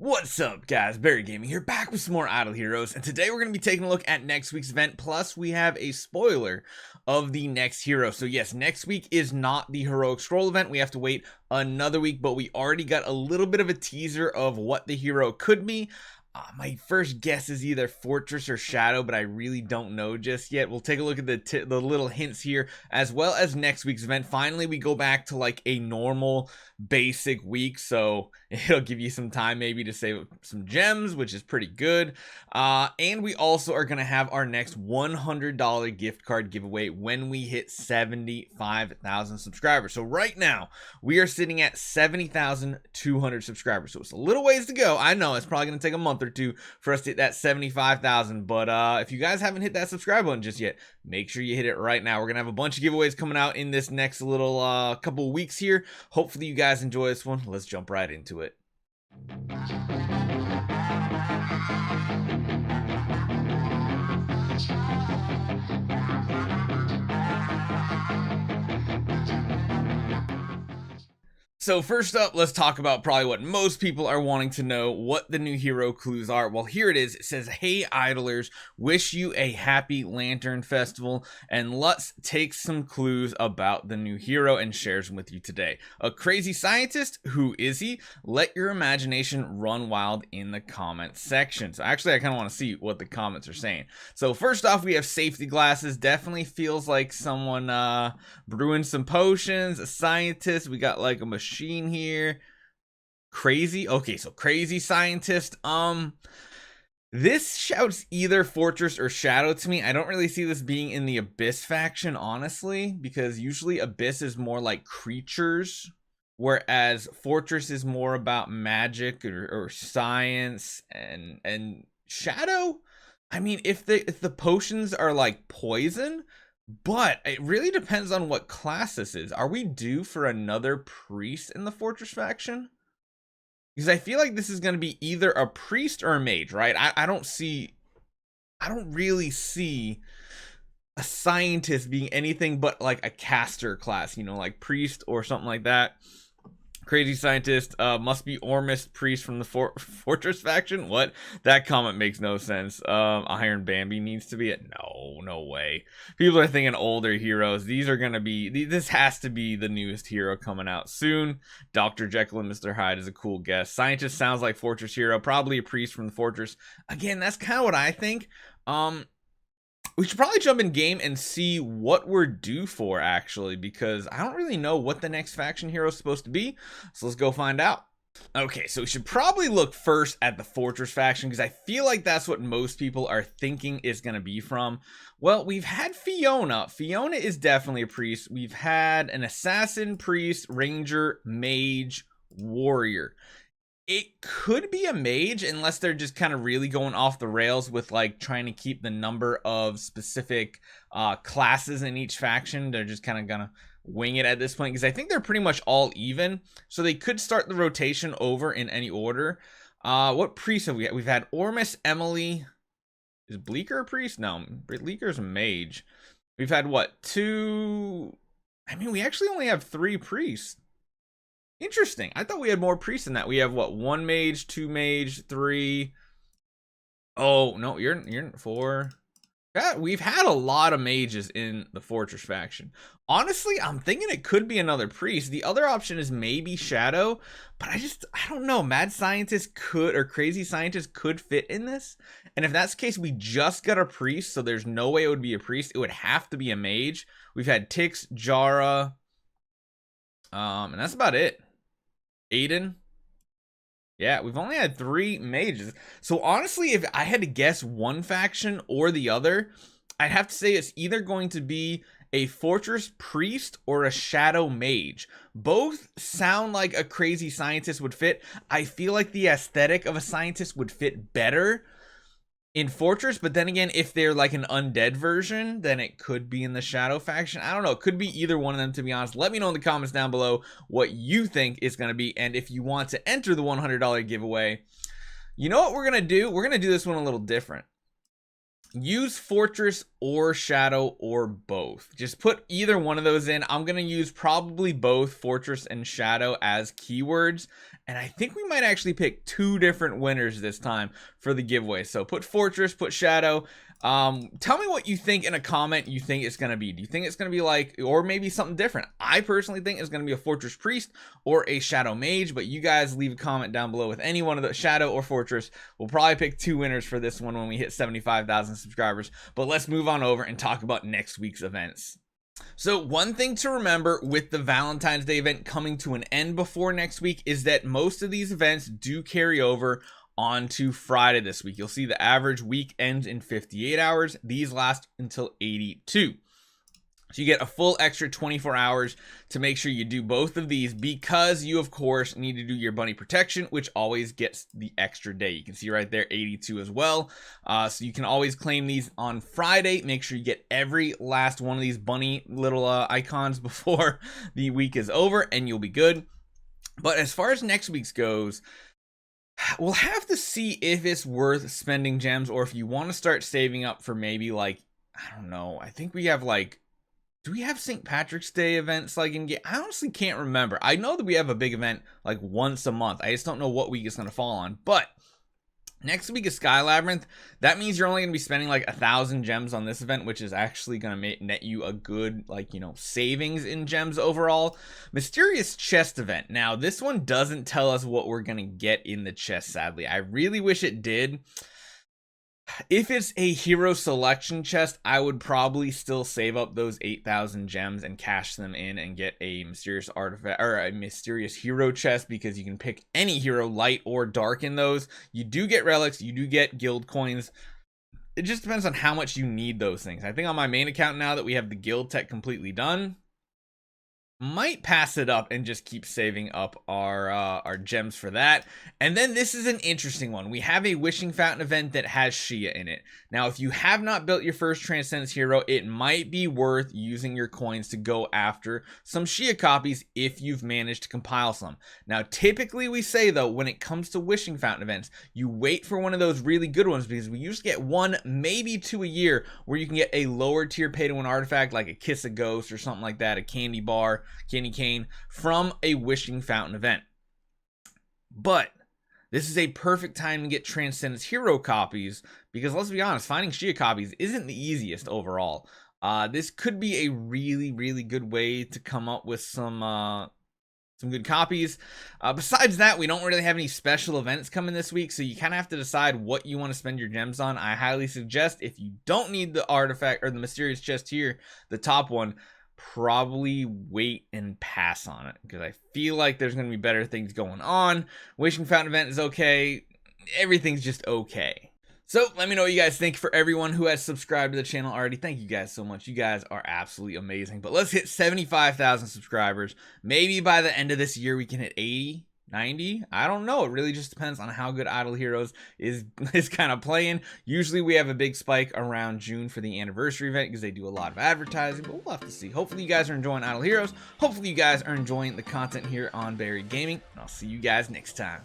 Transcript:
What's up, guys? Barry Gaming here, back with some more Idle Heroes, and today we're going to be taking a look at next week's event, plus we have a spoiler of the next hero. So yes, next week is not the Heroic Scroll event. We have to wait another week, but we already got a little bit of a teaser of what the hero could be. My first guess is either Fortress or Shadow, but I really don't know just yet. We'll take a look at the little hints here, as well as next week's event. Finally, we go back to like a normal basic week, so it'll give you some time maybe to save some gems, which is pretty good. And we also are going to have our next $100 gift card giveaway when we hit 75,000 subscribers. So right now, we are sitting at 70,200 subscribers, so it's a little ways to go. I know it's probably going to take a month or two for us to hit that 75,000, but if you guys haven't hit that subscribe button just yet, make sure you hit it right now. We're gonna have a bunch of giveaways coming out in this next little couple of weeks here. Hopefully you guys enjoy this one. Let's jump right into it. So first up, let's talk about probably what most people are wanting to know, what the new hero clues are. Well, here it is. It says, "Hey idlers, wish you a happy Lantern Festival," and let's take some clues about the new hero and shares them with you today. A crazy scientist? Who is he? Let your imagination run wild in the comments section. So actually, I kind of want to see what the comments are saying. So first off, we have safety glasses. Definitely feels like someone brewing some potions. A scientist. We got like a machine here. Crazy. Okay, so crazy scientist. This shouts either Fortress or Shadow to me. I don't really see this being in the Abyss faction, honestly, because usually Abyss is more like creatures, whereas Fortress is more about magic or science, and Shadow, I mean, if the potions are like poison. But it really depends on what class this is. Are we due for another priest in the Fortress faction? Because I feel like this is going to be either a priest or a mage, right? I don't really see a scientist being anything but like a caster class, you know, like priest or something like that. Crazy scientist must be Ormus priest from the Fortress faction. What? That comment makes no sense. Iron Bambi needs to be it. No way. People are thinking older heroes. These are gonna be. This has to be the newest hero coming out soon. Dr. Jekyll and Mr. Hyde is a cool guess. Scientist sounds like Fortress hero. Probably a priest from the Fortress. Again, that's kind of what I think. We should probably jump in game and see what we're due for, actually, because I don't really know what the next faction hero is supposed to be. So let's go find out. Okay, so we should probably look first at the Fortress faction, because I feel like that's what most people are thinking is going to be from. Well, we've had Fiona. Fiona is definitely a priest. We've had an assassin, priest, ranger, mage, warrior. It could be a mage unless they're just kind of really going off the rails with like trying to keep the number of specific classes in each faction. They're just kind of gonna wing it at this point, because I think they're pretty much all even. So they could start the rotation over in any order. What priests have we had? We've had Ormus, Emily. Is Bleeker a priest? No, Bleeker's a mage. We've had what? Two? I mean, we actually only have 3 priests. Interesting. I thought we had more priests than that. We have what? 1 mage, 2 mage, 3. Oh no, you're 4. Yeah, we've had a lot of mages in the Fortress faction. Honestly, I'm thinking it could be another priest. The other option is maybe Shadow, but I don't know. Mad scientist could, or crazy scientist could fit in this. And if that's the case, we just got a priest, so there's no way it would be a priest. It would have to be a mage. We've had Tix, Jara, and that's about it. Aiden. Yeah, we've only had 3 mages. So honestly, if I had to guess one faction or the other, I'd have to say it's either going to be a Fortress priest or a Shadow mage. Both sound like a crazy scientist would fit. I feel like the aesthetic of a scientist would fit better in Fortress, but then again, if they're like an undead version, then it could be in the Shadow faction. I don't know. It could be either one of them, to be honest. Let me know in the comments down below what you think is going to be, and if you want to enter the $100 giveaway. You know what we're going to do? We're going to do this one a little different. Use Fortress or Shadow or both. Just put either one of those in. I'm going to use probably both Fortress and Shadow as keywords, And I think we might actually pick 2 different winners this time for the giveaway. So put Fortress, put Shadow. Tell me what you think in a comment you think it's going to be. Do you think it's going to be like, or maybe something different? I personally think it's going to be a Fortress Priest or a Shadow Mage, but you guys leave a comment down below with any one of the Shadow or Fortress. We'll probably pick 2 winners for this one when we hit 75,000 subscribers. But let's move on over and talk about next week's events. So one thing to remember with the Valentine's Day event coming to an end before next week is that most of these events do carry over onto Friday this week. You'll see the average week ends in 58 hours. These last until 82. So you get a full extra 24 hours to make sure you do both of these, because you of course need to do your bunny protection, which always gets the extra day. You can see right there 82 as well. So you can always claim these on Friday. Make sure you get every last one of these bunny little icons before the week is over and you'll be good. But as far as next week's goes, we'll have to see if it's worth spending gems, or if you want to start saving up for maybe like, I don't know, I think we have like, do we have St. Patrick's Day events like in game? I honestly can't remember. I know that we have a big event like once a month. I just don't know what week it's going to fall on. But next week is Sky Labyrinth. That means you're only going to be spending like 1,000 gems on this event, which is actually going to net you a good, like, you know, savings in gems overall. Mysterious Chest event. Now, this one doesn't tell us what we're going to get in the chest, sadly. I really wish it did. If it's a hero selection chest, I would probably still save up those 8,000 gems and cash them in and get a mysterious artifact or a mysterious hero chest, because you can pick any hero, light or dark, in those. You do get relics, you do get guild coins. It just depends on how much you need those things. I think on my main account, now that we have the guild tech completely done, might pass it up and just keep saving up our gems for that. And then this is an interesting one. We have a Wishing Fountain event that has Shia in it. Now, if you have not built your first Transcendence hero, it might be worth using your coins to go after some Shia copies if you've managed to compile some. Now, typically we say though, when it comes to Wishing Fountain events, you wait for one of those really good ones, because we usually get 1, maybe 2 a year where you can get a lower tier pay to win artifact like a Kiss a Ghost or something like that, a candy bar, candy cane, from a Wishing Fountain event. But this is a perfect time to get Transcendence hero copies, because let's be honest, finding Shia copies isn't the easiest overall. This could be a really good way to come up with some good copies. Besides that, we don't really have any special events coming this week, so you kind of have to decide what you want to spend your gems on. I highly suggest, if you don't need the artifact or the mysterious chest here, the top one, probably wait and pass on it, because I feel like there's going to be better things going on. Wishing Fountain event is okay. Everything's just okay. So let me know what you guys think. For everyone who has subscribed to the channel already, thank you guys so much. You guys are absolutely amazing. But let's hit 75,000 subscribers. Maybe by the end of this year we can hit 80, 90. I don't know. It really just depends on how good Idle Heroes is kind of playing. Usually we have a big spike around June for the anniversary event, because they do a lot of advertising, but we'll have to see. Hopefully you guys are enjoying Idle Heroes. Hopefully you guys are enjoying the content here on Buried Gaming, and I'll see you guys next time.